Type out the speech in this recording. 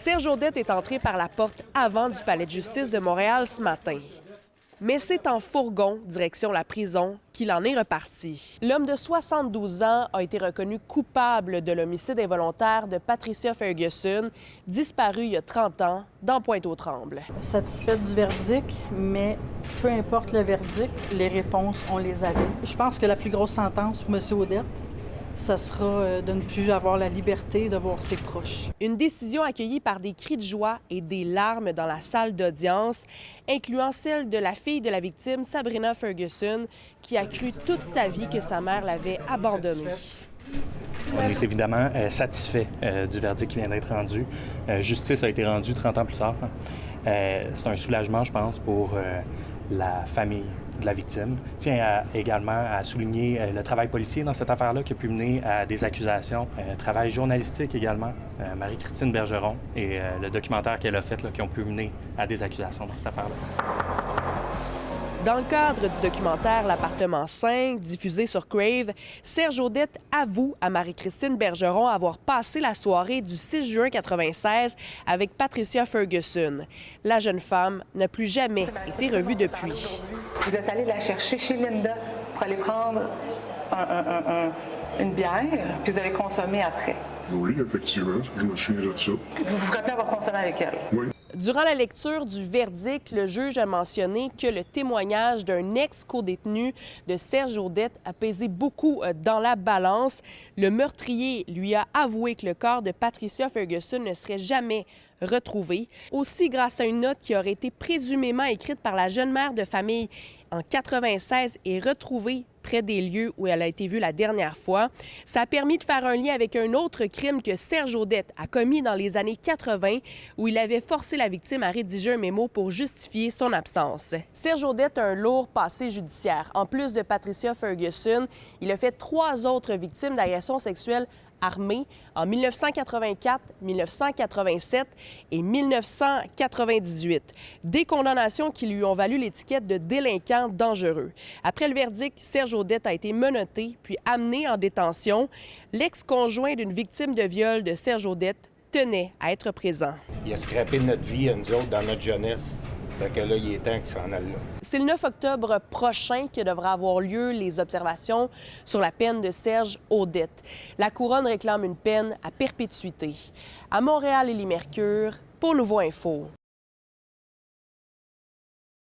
Serge Audette est entré par la porte avant du palais de justice de Montréal ce matin. Mais c'est en fourgon, direction la prison, qu'il en est reparti. L'homme de 72 ans a été reconnu coupable de l'homicide involontaire de Patricia Ferguson, disparue il y a 30 ans dans Pointe-aux-Trembles. Satisfaite du verdict, mais peu importe le verdict, les réponses, on les avait. Je pense que la plus grosse sentence pour M. Audette, ça sera de ne plus avoir la liberté de voir ses proches. Une décision accueillie par des cris de joie et des larmes dans la salle d'audience, incluant celle de la fille de la victime, Sabrina Ferguson, qui a cru toute sa vie que sa mère l'avait abandonnée. On est évidemment satisfait du verdict qui vient d'être rendu. Justice a été rendue 30 ans plus tard. C'est un soulagement, je pense, pour la famille de la victime. Je tiens également à souligner le travail policier dans cette affaire-là qui a pu mener à des accusations. Travail journalistique également, Marie-Christine Bergeron et le documentaire qu'elle a fait là, qui ont pu mener à des accusations dans cette affaire-là. Dans le cadre du documentaire L'appartement 5, diffusé sur Crave, Serge Audette avoue à Marie-Christine Bergeron avoir passé la soirée du 6 juin 1996 avec Patricia Ferguson. La jeune femme n'a plus jamais été revue depuis. Vous êtes allé la chercher chez Linda pour aller prendre une bière, puis vous avez consommé après. Oui, effectivement, je me souviens de ça. Vous vous rappelez avoir consommé avec elle? Oui. Durant la lecture du verdict, le juge a mentionné que le témoignage d'un ex-codétenu de Serge Audette a pesé beaucoup dans la balance. Le meurtrier lui a avoué que le corps de Patricia Ferguson ne serait jamais retrouvé. Aussi, grâce à une note qui aurait été présumément écrite par la jeune mère de famille en 1996 et retrouvée près des lieux où elle a été vue la dernière fois. Ça a permis de faire un lien avec un autre crime que Serge Audette a commis dans les années 80, où il avait forcé la victime à rédiger un mémo pour justifier son absence. Serge Audette a un lourd passé judiciaire. En plus de Patricia Ferguson, il a fait 3 autres victimes d'agressions sexuelles armées en 1984, 1987 et 1998. Des condamnations qui lui ont valu l'étiquette de délinquant dangereux. Après le verdict, Serge Audette a été menotté puis amené en détention. L'ex-conjoint d'une victime de viol de Serge Audette tenait à être présent. Il a scrappé notre vie à nous autres dans notre jeunesse. Fait que là, il est temps qu'il s'en aille là. C'est le 9 octobre prochain que devra avoir lieu les observations sur la peine de Serge Audette. La Couronne réclame une peine à perpétuité. À Montréal, Élie Mercure, pour Nouveau Info.